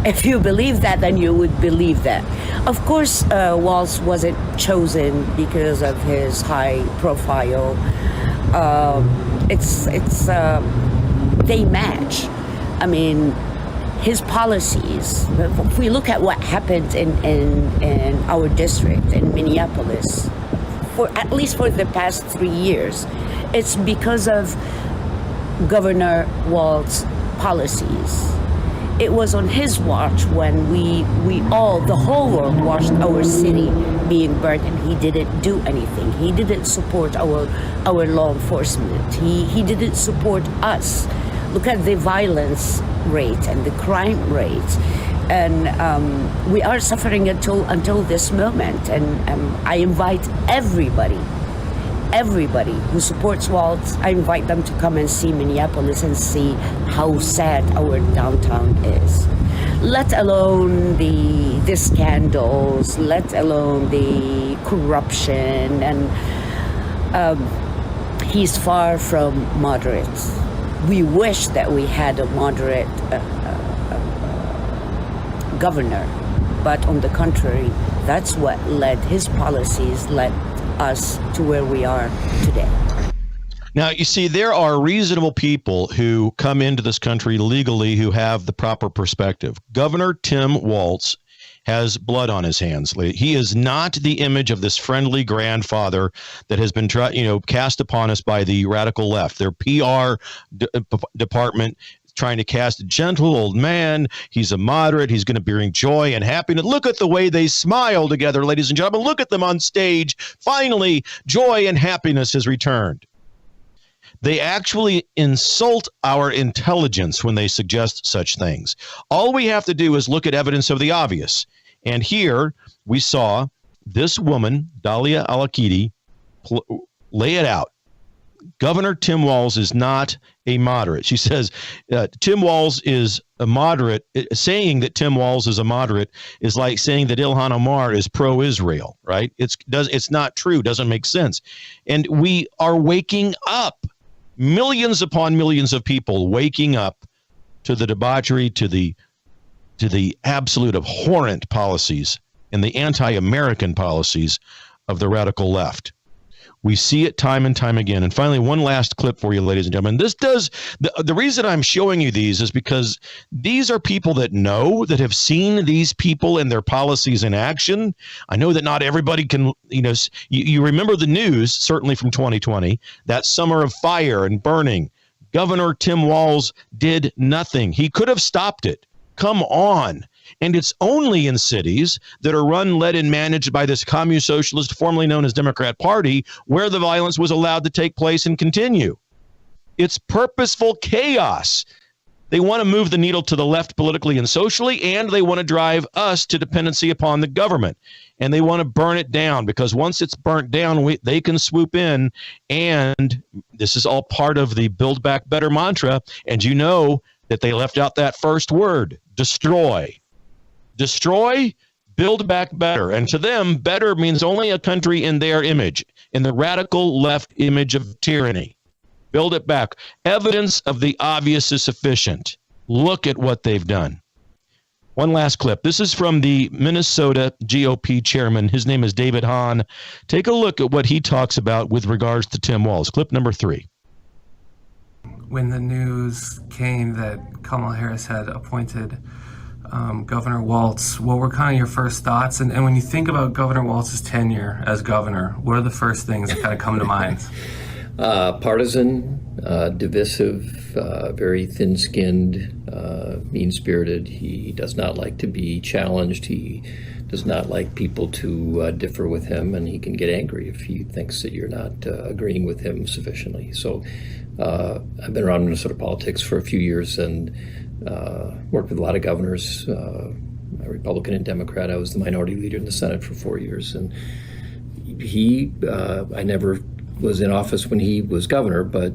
If you believe that, then you would believe that. Of course, Walz wasn't chosen because of his high profile. They match. I mean, his policies. If we look at what happened in our district in Minneapolis, at least for the past 3 years, it's because of Governor Walz's policies. It was on his watch when the whole world watched our city being burnt, and he didn't do anything. He didn't support our law enforcement. He didn't support us. Look at the violence rate and the crime rate, and we are suffering until this moment. And I invite everybody who supports Walz, I invite them to come and see Minneapolis and see how sad our downtown is. Let alone the scandals, let alone the corruption, and he's far from moderate. We wish that we had a moderate governor, but on the contrary, that's what led his policies led us to where we are today. Now, you see, there are reasonable people who come into this country legally who have the proper perspective. Governor Tim Walz has blood on his hands. He is not the image of this friendly grandfather that has been cast upon us by the radical left. Their PR department trying to cast a gentle old man. He's a moderate. He's going to bring joy and happiness. Look at the way they smile together, ladies and gentlemen. Look at them on stage. Finally, joy and happiness has returned. They actually insult our intelligence when they suggest such things. All we have to do is look at evidence of the obvious. And here we saw this woman, Dalia Al-Akidi, lay it out. Governor Tim Walz is not a moderate. She says Tim Walz is a moderate. Saying that Tim Walz is a moderate is like saying that Ilhan Omar is pro-Israel, right? It's not true. Doesn't make sense. And we are waking up. Millions upon millions of people waking up to the debauchery, to the absolute abhorrent policies and the anti-American policies of the radical left. We see it time and time again. And finally, one last clip for you, ladies and gentlemen. The reason I'm showing you these is because these are people that have seen these people and their policies in action. I know that not everybody can, you remember the news, certainly from 2020, that summer of fire and burning. Governor Tim Walz did nothing. He could have stopped it. Come on. And it's only in cities that are run, led, and managed by this Commusocialist, formerly known as Democrat Party, where the violence was allowed to take place and continue. It's purposeful chaos. They want to move the needle to the left politically and socially, and they want to drive us to dependency upon the government. And they want to burn it down, because once it's burnt down, they can swoop in. And this is all part of the Build Back Better mantra. And you know that they left out that first word, destroy. Destroy, build back better. And to them, better means only a country in their image, in the radical left image of tyranny. Build it back. Evidence of the obvious is sufficient. Look at what they've done. One last clip. This is from the Minnesota GOP chairman. His name is David Hahn. Take a look at what he talks about with regards to Tim Walz. Clip number 3. When the news came that Kamala Harris had appointed Governor Walz, what were kind of your first thoughts? And when you think about Governor Walz's tenure as governor, what are the first things that kind of come to mind? Partisan, divisive, very thin-skinned, mean-spirited. He does not like to be challenged. He does not like people to differ with him, and he can get angry if he thinks that you're not agreeing with him sufficiently. So I've been around Minnesota politics for a few years and worked with a lot of governors, Republican and Democrat. I was the minority leader in the Senate for 4 years, and I never was in office when he was governor, but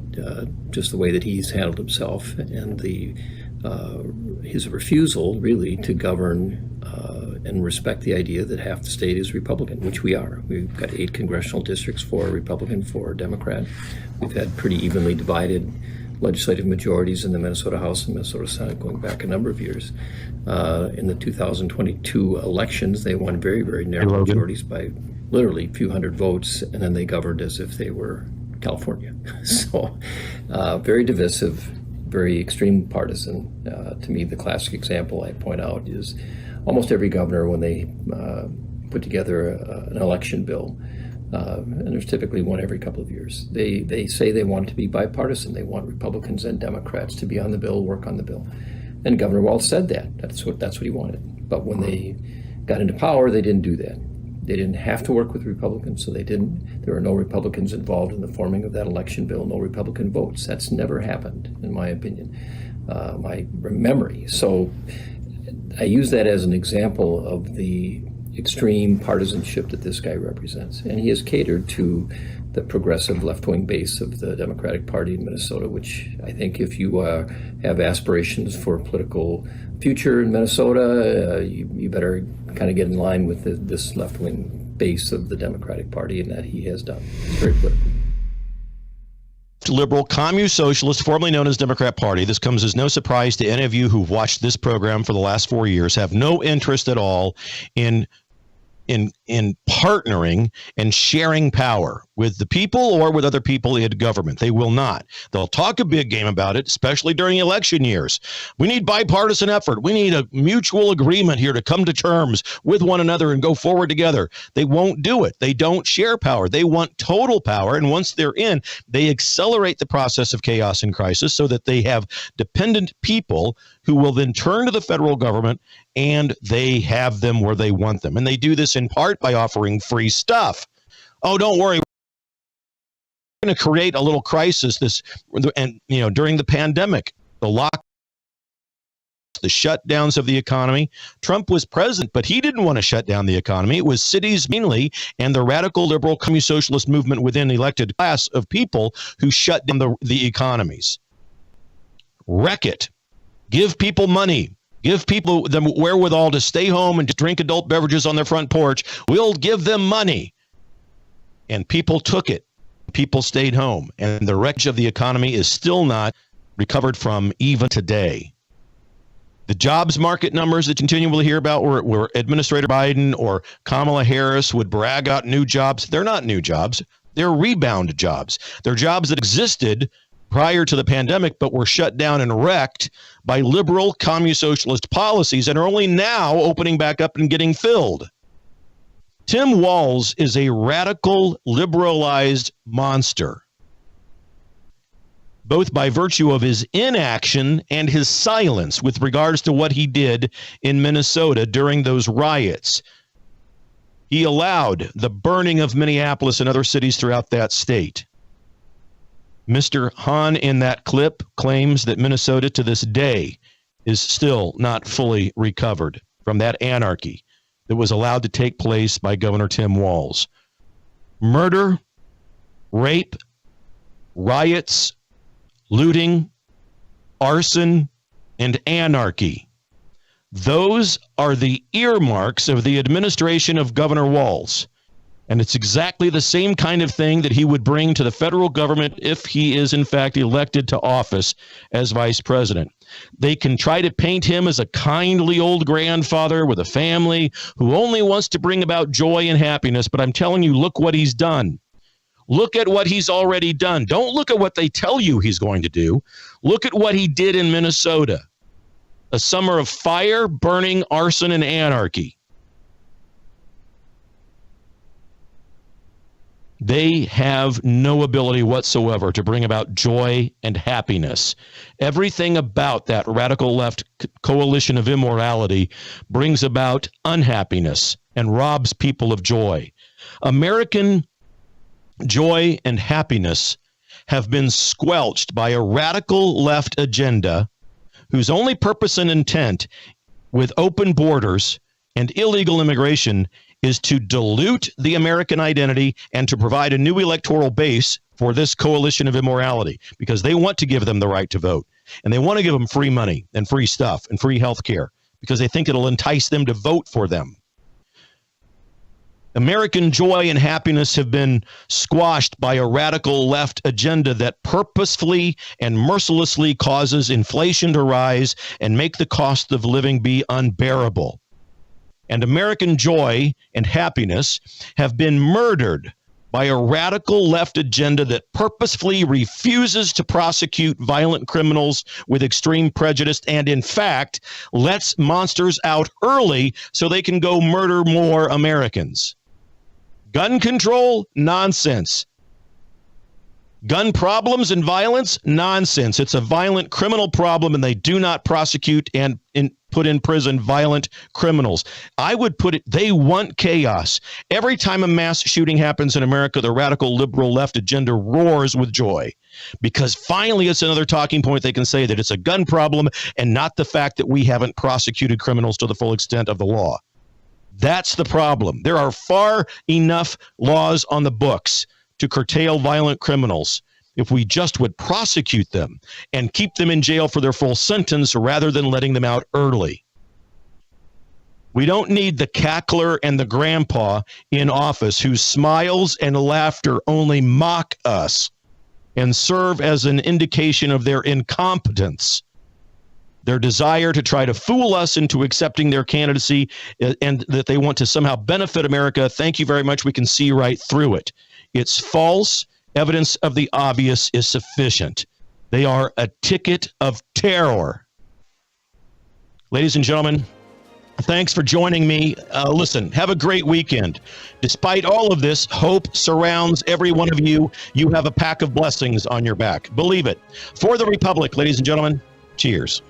just the way that he's handled himself and his refusal really to govern and respect the idea that half the state is Republican, which we are. We've got 8 congressional districts, 4 Republican, 4 Democrat. We've had pretty evenly divided legislative majorities in the Minnesota House and Minnesota Senate going back a number of years. In the 2022 elections, they won very, very narrow majorities by literally a few hundred votes, and then they governed as if they were California. So very divisive, very extreme partisan. To me, the classic example I point out is almost every governor, when they put together an election bill, and there's typically one every couple of years, they say they want it to be bipartisan. They want Republicans and Democrats to be on the bill, work on the bill. And Governor Walz said that. That's what he wanted. But when they got into power, they didn't do that. They didn't have to work with Republicans, so they didn't. There were no Republicans involved in the forming of that election bill, no Republican votes. That's never happened, in my opinion, my memory. So I use that as an example of the extreme partisanship that this guy represents. And he has catered to the progressive left-wing base of the Democratic Party in Minnesota, which I think if you have aspirations for a political future in Minnesota, you better kind of get in line with this left-wing base of the Democratic Party, and that he has done. It's very political. Liberal Commusocialist, formerly known as Democrat Party. This comes as no surprise to any of you who've watched this program for the last 4 years, have no interest at all in partnering and sharing power with the people or with other people in government. They will not. They'll talk a big game about it, especially during election years. We need bipartisan effort. We need a mutual agreement here to come to terms with one another and go forward together. They won't do it. They don't share power. They want total power. And once they're in, they accelerate the process of chaos and crisis so that they have dependent people who will then turn to the federal government and they have them where they want them. And they do this in part by offering free stuff. Oh, don't worry. going to create a little crisis during the pandemic, the shutdowns of the economy. Trump was president, but he didn't want to shut down the economy. It was cities mainly and the radical liberal Commusocialist movement within the elected class of people who shut down the economies. Wreck it. Give people money. Give people the wherewithal to stay home and to drink adult beverages on their front porch. We'll give them money. And people took it. People stayed home. And the wreckage of the economy is still not recovered from even today. The jobs market numbers that you continually hear about where Administrator Biden or Kamala Harris would brag out new jobs, they're not new jobs. They're rebound jobs. They're jobs that existed prior to the pandemic but were shut down and wrecked by liberal Commusocialist policies and are only now opening back up and getting filled. Tim Walz is a radical liberalized monster, both by virtue of his inaction and his silence with regards to what he did in Minnesota during those riots. He allowed the burning of Minneapolis and other cities throughout that state. Mr. Hahn in that clip claims that Minnesota to this day is still not fully recovered from that anarchy that was allowed to take place by Governor Tim Walz. Murder, rape, riots, looting, arson, and anarchy. Those are the earmarks of the administration of Governor Walz. And it's exactly the same kind of thing that he would bring to the federal government if he is, in fact, elected to office as vice president. They can try to paint him as a kindly old grandfather with a family who only wants to bring about joy and happiness. But I'm telling you, look what he's done. Look at what he's already done. Don't look at what they tell you he's going to do. Look at what he did in Minnesota. A summer of fire, burning, arson, and anarchy. They have no ability whatsoever to bring about joy and happiness. Everything about that radical left coalition of immorality brings about unhappiness and robs people of joy. American joy and happiness have been squelched by a radical left agenda whose only purpose and intent with open borders and illegal immigration is to dilute the American identity and to provide a new electoral base for this coalition of immorality, because they want to give them the right to vote, and they want to give them free money and free stuff and free health care because they think it'll entice them to vote for them. American joy and happiness have been squashed by a radical left agenda that purposefully and mercilessly causes inflation to rise and make the cost of living be unbearable. And American joy and happiness have been murdered by a radical left agenda that purposefully refuses to prosecute violent criminals with extreme prejudice and, in fact, lets monsters out early so they can go murder more Americans. Gun control? Nonsense. Gun problems and violence? Nonsense. It's a violent criminal problem, and they do not prosecute and put in prison violent criminals. I would put it, they want chaos. Every time a mass shooting happens in America, the radical liberal left agenda roars with joy, because finally it's another talking point. They can say that it's a gun problem and not the fact that we haven't prosecuted criminals to the full extent of the law. That's the problem. There are far enough laws on the books to curtail violent criminals if we just would prosecute them and keep them in jail for their full sentence rather than letting them out early. We don't need the cackler and the grandpa in office whose smiles and laughter only mock us and serve as an indication of their incompetence, their desire to try to fool us into accepting their candidacy, and that they want to somehow benefit America. Thank you very much. We can see right through it. It's false. Evidence of the obvious is sufficient. They are a ticket of terror. Ladies and gentlemen, thanks for joining me. Listen, have a great weekend. Despite all of this, hope surrounds every one of you. You have a pack of blessings on your back. Believe it. For the Republic, ladies and gentlemen, cheers.